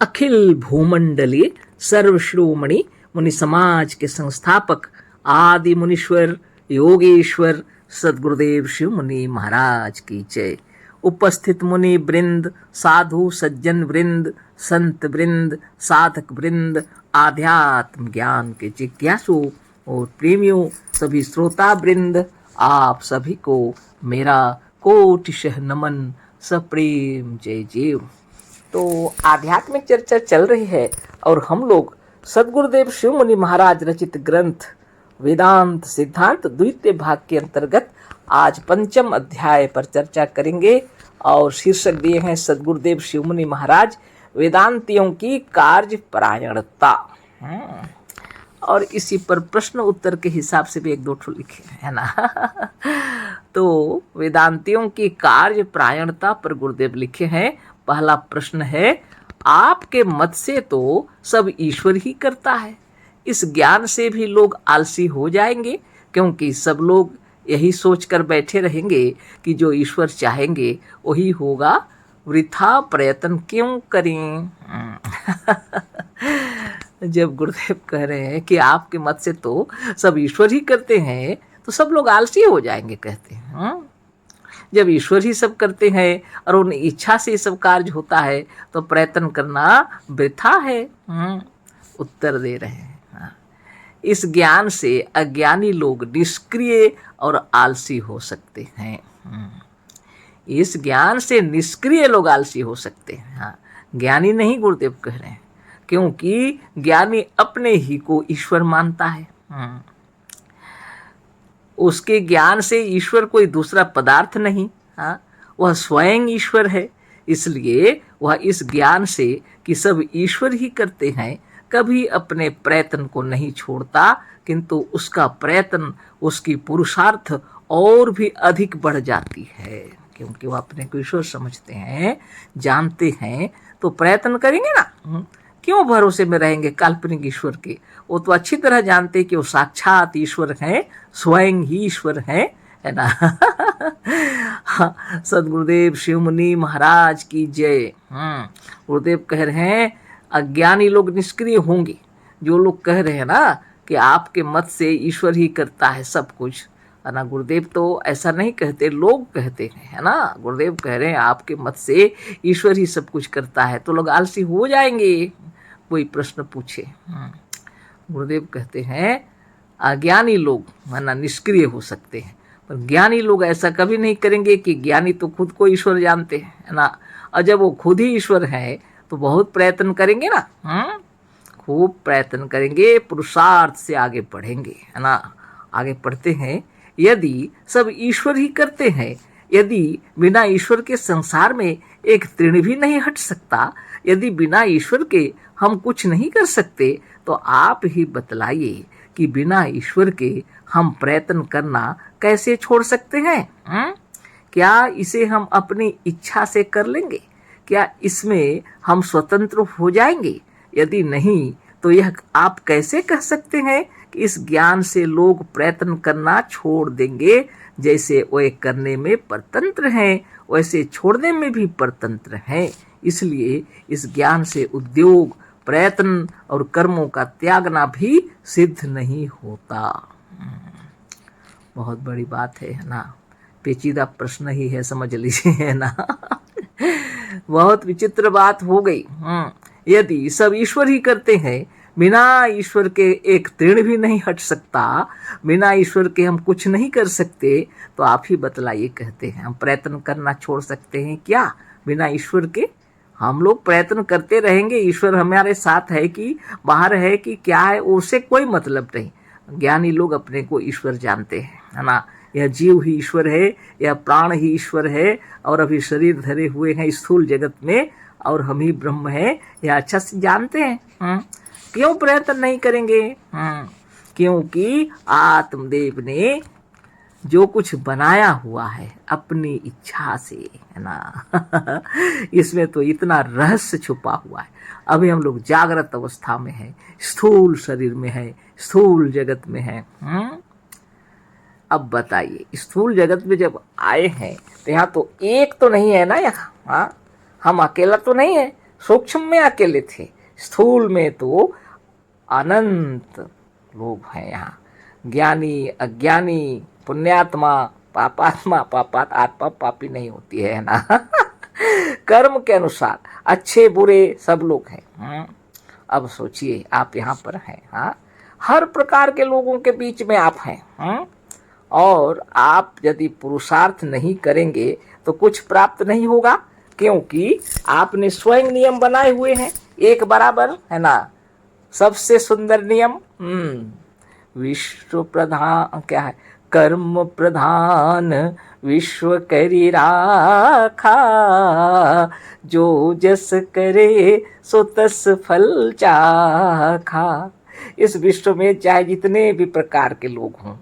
अखिल भूमंडलीय सर्वश्रोमणि मुनि समाज के संस्थापक आदि मुनीश्वर योगेश्वर सदगुरुदेव शिव मुनि महाराज की जय। उपस्थित मुनि वृंद, साधु सज्जन वृंद, संत वृंद, साधक वृंद, आध्यात्म ज्ञान के जिज्ञासु और प्रेमियों, सभी श्रोता वृंद, आप सभी को मेरा कोटिशः नमन, सप्रेम जय जय। तो आध्यात्मिक चर्चा चल रही है और हम लोग सदगुरुदेव शिव मुनि महाराज रचित ग्रंथ वेदांत सिद्धांत द्वितीय भाग के अंतर्गत आज पंचम अध्याय पर चर्चा करेंगे और शीर्षक दिए हैं सदगुरुदेव शिव मुनि महाराज वेदांतियों की कार्य परायणता। और इसी पर प्रश्न उत्तर के हिसाब से भी एक दो ठो लिखे है ना। तो वेदांतियों की कार्य परायणता पर गुरुदेव लिखे हैं। पहला प्रश्न है, आपके मत से तो सब ईश्वर ही करता है, इस ज्ञान से भी लोग आलसी हो जाएंगे, क्योंकि सब लोग यही सोचकर बैठे रहेंगे कि जो ईश्वर चाहेंगे वही होगा, वृथा प्रयत्न क्यों करें। जब गुरुदेव कह रहे हैं कि आपके मत से तो सब ईश्वर ही करते हैं तो सब लोग आलसी हो जाएंगे, कहते हैं। जब ईश्वर ही सब करते हैं और उन इच्छा से सब कार्य होता है तो प्रयत्न करना वृथा है। उत्तर दे रहे हैं, इस ज्ञान से अज्ञानी लोग निष्क्रिय और आलसी हो सकते हैं। इस ज्ञान से निष्क्रिय लोग आलसी हो सकते हैं, ज्ञानी नहीं, गुरुदेव कह रहे हैं, क्योंकि ज्ञानी अपने ही को ईश्वर मानता है। उसके ज्ञान से ईश्वर कोई दूसरा पदार्थ नहीं, वह स्वयं ईश्वर है। इसलिए वह इस ज्ञान से कि सब ईश्वर ही करते हैं कभी अपने प्रयत्न को नहीं छोड़ता, किंतु उसका प्रयत्न, उसकी पुरुषार्थ और भी अधिक बढ़ जाती है, क्योंकि वह अपने को ईश्वर समझते हैं, जानते हैं, तो प्रयत्न करेंगे ना। क्यों भरोसे में रहेंगे काल्पनिक ईश्वर के? वो तो अच्छी तरह जानते हैं कि वो साक्षात ईश्वर हैं, स्वयं ही ईश्वर हैं, है ना। सदगुरुदेव शिव मुनि महाराज की जय। गुरुदेव कह रहे हैं अज्ञानी लोग निष्क्रिय होंगे। जो लोग कह रहे हैं ना कि आपके मत से ईश्वर ही करता है सब कुछ, है ना, गुरुदेव तो ऐसा नहीं कहते, लोग कहते हैं, है ना। गुरुदेव कह रहे हैं आपके मत से ईश्वर ही सब कुछ करता है तो लोग आलसी हो जाएंगे, कोई प्रश्न पूछे। गुरुदेव कहते हैं अज्ञानी लोग, है ना, निष्क्रिय हो सकते हैं, पर ज्ञानी लोग ऐसा कभी नहीं करेंगे कि ज्ञानी तो खुद को ईश्वर जानते हैं, है ना, और जब वो खुद ही ईश्वर है तो बहुत प्रयत्न करेंगे ना। खूब प्रयत्न करेंगे, पुरुषार्थ से आगे बढ़ेंगे, है ना। आगे पढ़ते हैं, यदि सब ईश्वर ही करते हैं, यदि बिना ईश्वर के संसार में एक तृण भी नहीं हट सकता, यदि बिना ईश्वर के हम कुछ नहीं कर सकते, तो आप ही बतलाइए कि बिना ईश्वर के हम प्रयत्न करना कैसे छोड़ सकते हैं? क्या इसे हम अपनी इच्छा से कर लेंगे? क्या इसमें हम स्वतंत्र हो जाएंगे? यदि नहीं तो यह आप कैसे कह सकते हैं कि इस ज्ञान से लोग प्रयत्न करना छोड़ देंगे? जैसे वे करने में परतंत्र हैं वैसे छोड़ने में भी परतंत्र हैं। इसलिए इस ज्ञान से उद्योग, प्रयत्न और कर्मों का त्यागना भी सिद्ध नहीं होता। बहुत बड़ी बात है ना, पेचीदा प्रश्न ही है, समझ लीजिए, है ना। बहुत विचित्र बात हो गई। यदि सब ईश्वर ही करते हैं, बिना ईश्वर के एक तृण भी नहीं हट सकता, बिना ईश्वर के हम कुछ नहीं कर सकते, तो आप ही बतलाइए, कहते हैं हम प्रयत्न करना छोड़ सकते हैं क्या बिना ईश्वर के? हम लोग प्रयत्न करते रहेंगे, ईश्वर हमारे साथ है कि बाहर है कि क्या है, उससे कोई मतलब नहीं। ज्ञानी लोग अपने को ईश्वर जानते हैं, है ना। यह जीव ही ईश्वर है, यह प्राण ही ईश्वर है, और अभी शरीर धरे हुए हैं स्थूल जगत में, और हम ही ब्रह्म है, यह अच्छा से जानते हैं। क्यों प्रयत्न नहीं करेंगे? क्योंकि आत्मदेव ने जो कुछ बनाया हुआ है अपनी इच्छा से, है ना। इसमें तो इतना रहस्य छुपा हुआ है। अभी हम लोग जागृत अवस्था में हैं, स्थूल शरीर में है, स्थूल जगत में है। अब बताइए, स्थूल जगत में जब आए हैं तो यहाँ तो एक तो नहीं है ना, यहाँ हम अकेला तो नहीं है, सूक्ष्म में अकेले थे, स्थूल में तो अनंत लोग हैं यहाँ। ज्ञानी, अज्ञानी, पुण्यात्मा, पापात्मा, आत्मा पापी नहीं होती है ना। कर्म के अनुसार अच्छे बुरे सब लोग हैं। अब सोचिए आप यहाँ पर हैं, हाँ, हर प्रकार के लोगों के बीच में आप हैं। और आप यदि पुरुषार्थ नहीं करेंगे तो कुछ प्राप्त नहीं होगा, क्योंकि आपने स्वयं नियम बनाए हुए हैं एक बराबर, है ना। सबसे सुंदर नियम, विश्व प्रधान क्या है, कर्म प्रधान विश्व करी राखा, जो जस करे सो तस फल चाखा। इस विश्व में चाहे जितने भी प्रकार के लोग हों,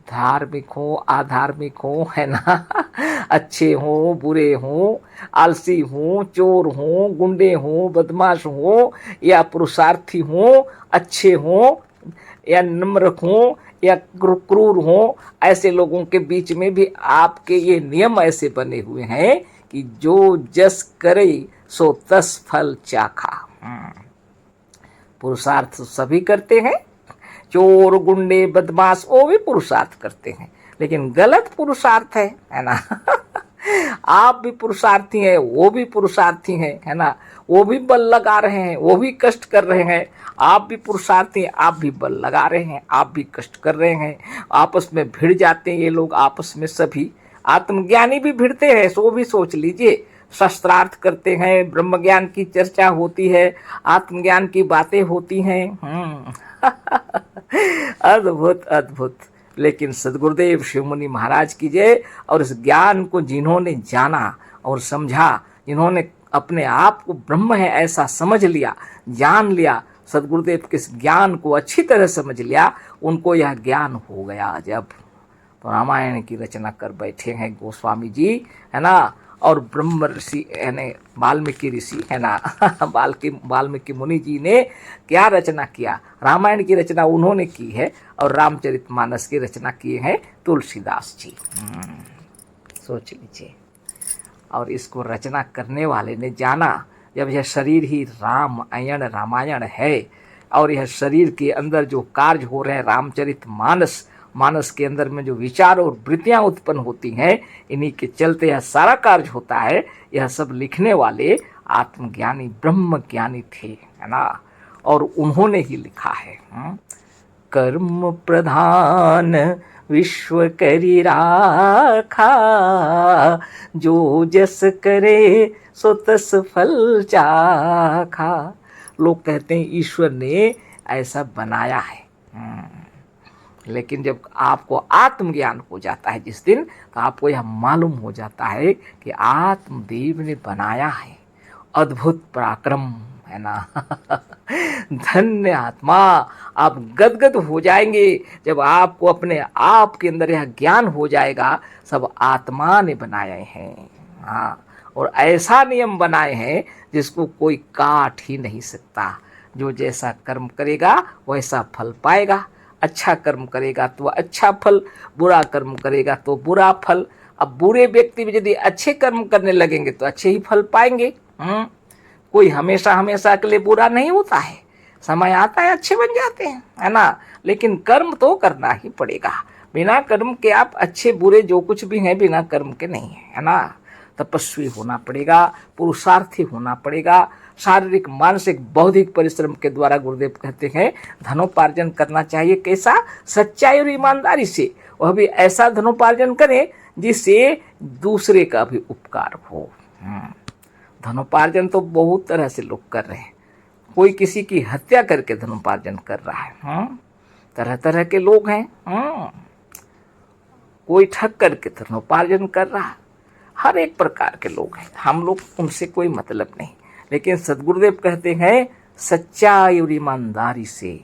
धार्मिक हो, अधार्मिक हो, है ना, अच्छे हो, बुरे हो, आलसी हो, चोर हो, गुंडे हो, बदमाश हो, या पुरुषार्थी हो, अच्छे हो या नम्र हो या क्रूर हो, ऐसे लोगों के बीच में भी आपके ये नियम ऐसे बने हुए हैं कि जो जस करे सो तस फल चाखा। पुरुषार्थ सभी करते हैं, चोर, गुंडे, बदमाश वो भी पुरुषार्थ करते हैं, लेकिन गलत पुरुषार्थ है ना। आप भी पुरुषार्थी हैं, वो भी पुरुषार्थी हैं, है ना। वो भी बल लगा रहे हैं, वो भी कष्ट कर रहे हैं। आप भी पुरुषार्थी हैं, आप भी बल लगा रहे हैं, आप भी कष्ट कर रहे हैं। आपस में भिड़ जाते हैं ये लोग, आपस में सभी। आत्मज्ञानी भी भिड़ते हैं, सो भी सोच लीजिए। शस्त्रार्थ करते हैं, ब्रह्म ज्ञान की चर्चा होती है, आत्मज्ञान की बातें होती हैं। अद्भुत अद्भुत। लेकिन सद्गुरुदेव शिव मुनि महाराज की जय। और इस ज्ञान को जिन्होंने जाना और समझा, जिन्होंने अपने आप को ब्रह्म है ऐसा समझ लिया, जान लिया, सद्गुरुदेव के इस ज्ञान को अच्छी तरह समझ लिया, उनको यह ज्ञान हो गया जब तो रामायण की रचना कर बैठे हैं गोस्वामी जी, है ना। और ब्रह्म ऋषि यानी वाल्मीकि ऋषि, है ना, वाल्मीकि मुनि जी ने क्या रचना किया, रामायण की रचना उन्होंने की है, और रामचरितमानस की रचना किए हैं तुलसीदास जी। सोच लीजिए। और इसको रचना करने वाले ने जाना, जब यह शरीर ही रामायण है, और यह शरीर के अंदर जो कार्य हो रहे हैं मानस के अंदर में जो विचार और वृत्तियां उत्पन्न होती हैं, इन्हीं के चलते यह सारा कार्य होता है। यह सब लिखने वाले आत्मज्ञानी ब्रह्म ज्ञानी थे, है ना, और उन्होंने ही लिखा है। कर्म प्रधान विश्व करी राखा, जो जस करे सो तस फल चाखा। लोग कहते हैं ईश्वर ने ऐसा बनाया है, लेकिन जब आपको आत्मज्ञान हो जाता है जिस दिन, तो आपको यह मालूम हो जाता है कि आत्मदेव ने बनाया है। अद्भुत पराक्रम, है ना। धन्य आत्मा। आप गदगद हो जाएंगे जब आपको अपने आप के अंदर यह ज्ञान हो जाएगा, सब आत्मा ने बनाए हैं। हाँ, और ऐसा नियम बनाए हैं जिसको कोई काट ही नहीं सकता। जो जैसा कर्म करेगा वैसा फल पाएगा। अच्छा कर्म करेगा तो अच्छा फल, बुरा कर्म करेगा तो बुरा फल। अब बुरे व्यक्ति भी यदि अच्छे कर्म करने लगेंगे तो अच्छे ही फल पाएंगे। कोई हमेशा के लिए बुरा नहीं होता है, समय आता है अच्छे बन जाते हैं, है ना। लेकिन कर्म तो करना ही पड़ेगा। बिना कर्म के आप अच्छे बुरे जो कुछ भी हैं बिना कर्म के नहीं है ना। तपस्वी होना पड़ेगा, पुरुषार्थी होना पड़ेगा, शारीरिक, मानसिक, बौद्धिक परिश्रम के द्वारा गुरुदेव कहते हैं धनोपार्जन करना चाहिए। कैसा? सच्चाई और ईमानदारी से। वह भी ऐसा धनोपार्जन करें जिससे दूसरे का भी उपकार हो। धनोपार्जन तो बहुत तरह से लोग कर रहे हैं। कोई किसी की हत्या करके धनोपार्जन कर रहा है, तरह तरह के लोग हैं। कोई ठग करके धनोपार्जन कर रहा है, हर एक प्रकार के लोग हैं। हम लोग उनसे कोई मतलब नहीं, लेकिन सद्गुरुदेव कहते हैं सच्चाई और ईमानदारी से,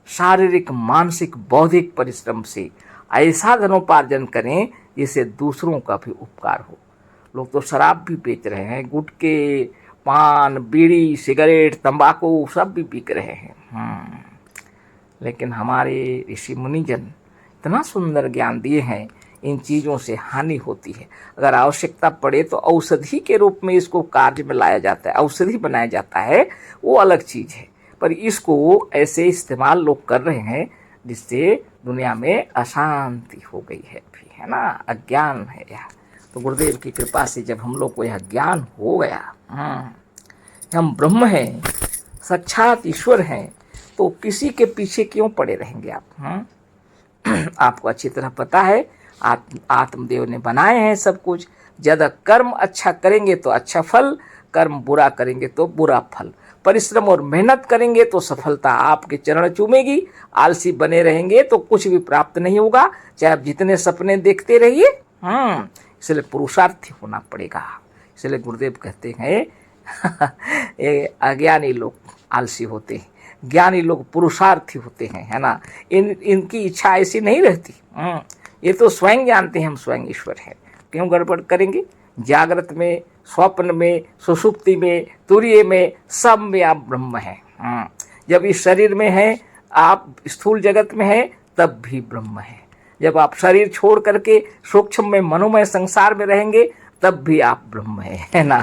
शारीरिक, मानसिक, बौद्धिक परिश्रम से ऐसा धनोपार्जन करें जिससे दूसरों का भी उपकार हो। लोग तो शराब भी बेच रहे हैं, गुटखे, पान, बीड़ी, सिगरेट, तंबाकू सब भी बिक रहे हैं। लेकिन हमारे ऋषि मुनिजन इतना सुंदर ज्ञान दिए हैं इन चीज़ों से हानि होती है। अगर आवश्यकता पड़े तो औषधि के रूप में इसको कार्य में लाया जाता है, औषधि बनाया जाता है, वो अलग चीज़ है। पर इसको ऐसे इस्तेमाल लोग कर रहे हैं जिससे दुनिया में अशांति हो गई है भी, है ना, अज्ञान है यह। तो गुरुदेव की कृपा से जब हम लोग को यह ज्ञान हो गया, हम ब्रह्म हैं, साक्षात ईश्वर हैं, तो किसी के पीछे क्यों पड़े रहेंगे आप? आपको अच्छी तरह पता है आत्मदेव ने बनाए हैं सब कुछ। जब कर्म अच्छा करेंगे तो अच्छा फल, कर्म बुरा करेंगे तो बुरा फल। परिश्रम और मेहनत करेंगे तो सफलता आपके चरण चूमेगी, आलसी बने रहेंगे तो कुछ भी प्राप्त नहीं होगा, चाहे आप जितने सपने देखते रहिए। इसलिए पुरुषार्थी होना पड़ेगा। इसलिए गुरुदेव कहते हैं ये अज्ञानी लोग आलसी होते हैं, ज्ञानी लोग पुरुषार्थी होते हैं, है ना। इनकी इच्छा ऐसी नहीं रहती। ये तो स्वयं जानते हैं हम स्वयं ईश्वर हैं, क्यों गड़बड़ करेंगे? जागृत में, स्वप्न में, सुषुप्ति में, तुरीय में, सब में आप ब्रह्म हैं। जब इस शरीर में हैं, आप स्थूल जगत में हैं, तब भी ब्रह्म है। जब आप शरीर छोड़ करके सूक्ष्म में, मनोमय संसार में रहेंगे, तब भी आप ब्रह्म है ना।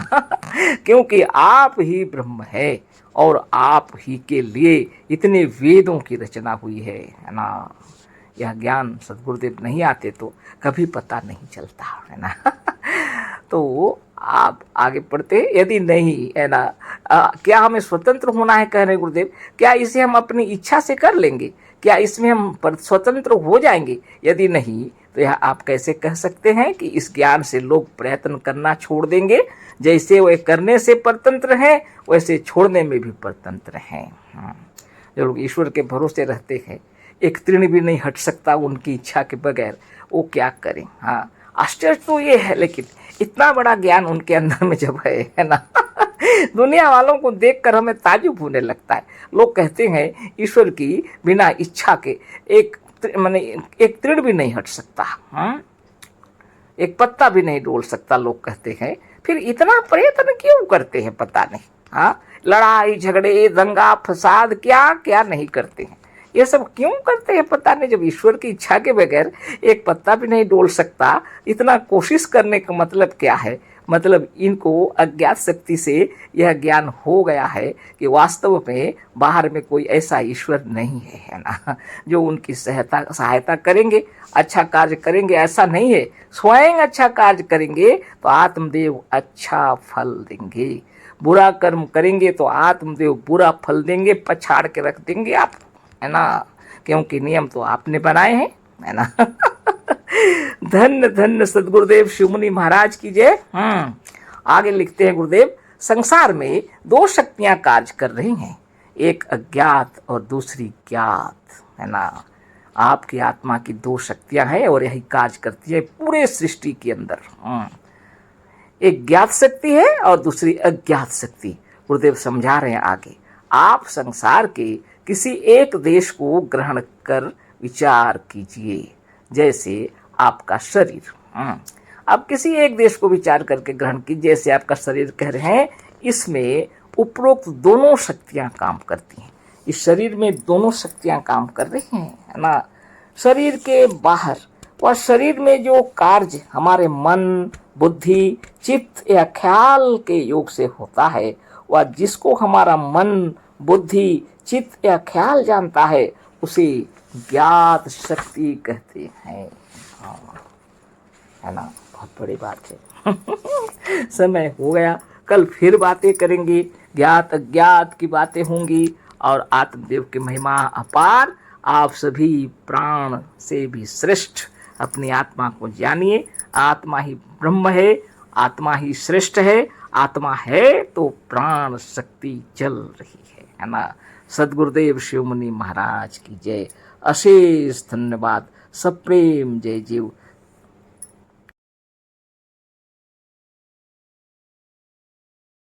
क्योंकि आप ही ब्रह्म है और आप ही के लिए इतने वेदों की रचना हुई है ना। यह ज्ञान सद्गुरुदेव नहीं आते तो कभी पता नहीं चलता, है ना। तो आप आगे पढ़ते, यदि नहीं, है ना, क्या हमें स्वतंत्र होना है, कह रहे गुरुदेव, क्या इसे हम अपनी इच्छा से कर लेंगे? क्या इसमें हम स्वतंत्र हो जाएंगे? यदि नहीं तो यह आप कैसे कह सकते हैं कि इस ज्ञान से लोग प्रयत्न करना छोड़ देंगे? जैसे वे करने से परतंत्र हैं, वैसे छोड़ने में भी परतंत्र हैं। जो लोग ईश्वर के भरोसे रहते हैं, एक तृण भी नहीं हट सकता उनकी इच्छा के बगैर, वो क्या करें? आश्चर्य तो ये है, लेकिन इतना बड़ा ज्ञान उनके अंदर में जब है ना, दुनिया वालों को देखकर हमें ताजुब होने लगता है। लोग कहते हैं ईश्वर की बिना इच्छा के एक तृण भी नहीं हट सकता, एक पत्ता भी नहीं डोल सकता, लोग कहते हैं। फिर इतना प्रयत्न क्यों करते हैं पता नहीं। लड़ाई झगड़े दंगा फसाद क्या क्या नहीं करते हैं, ये सब क्यों करते हैं पता नहीं। जब ईश्वर की इच्छा के बगैर एक पत्ता भी नहीं डोल सकता, इतना कोशिश करने का मतलब क्या है? मतलब इनको अज्ञात शक्ति से यह ज्ञान हो गया है कि वास्तव में बाहर में कोई ऐसा ईश्वर नहीं है ना, जो उनकी सहायता करेंगे, अच्छा कार्य करेंगे, ऐसा नहीं है। स्वयं अच्छा कार्य करेंगे तो आत्मदेव अच्छा फल देंगे, बुरा कर्म करेंगे तो आत्मदेव बुरा फल देंगे, पछाड़ के रख देंगे आप, है ना, क्योंकि नियम तो आपने बनाए हैं, है ना। धन्य धन्य सदगुरुदेव शिवमुनि महाराज की जय। आगे लिखते हैं गुरुदेव, संसार में दो शक्तियां कार्य कर रही हैं, एक अज्ञात और दूसरी ज्ञात, है ना। आपकी आत्मा की दो शक्तियां हैं और यही कार्य करती है पूरे सृष्टि के अंदर। एक ज्ञात शक्ति है और दूसरी अज्ञात शक्ति। गुरुदेव समझा रहे हैं आगे, आप संसार के किसी एक देश को ग्रहण कर विचार कीजिए, जैसे आपका शरीर। अब किसी एक देश को विचार करके ग्रहण कीजिए, जैसे आपका शरीर कह रहे हैं, इसमें उपरोक्त दोनों शक्तियां काम करती हैं। इस शरीर में दोनों शक्तियां काम कर रही हैं, है ना। शरीर के बाहर और शरीर में जो कार्य हमारे मन बुद्धि चित्त या ख्याल के योग से होता है, वह जिसको हमारा मन बुद्धि चित्त या ख्याल जानता है, उसे ज्ञात शक्ति कहते हैं, है ना। बहुत बड़ी बात है। समय हो गया, कल फिर बातें करेंगे, ज्ञात अज्ञात की बातें होंगी और आत्मदेव की महिमा अपार। आप सभी प्राण से भी श्रेष्ठ अपनी आत्मा को जानिए। आत्मा ही ब्रह्म है, आत्मा ही श्रेष्ठ है। आत्मा है तो प्राण शक्ति चल रही है ना। सद्गुरुदेव शिवमुनि महाराज की जय। अशेष धन्यवाद। सप्रेम जय जीव।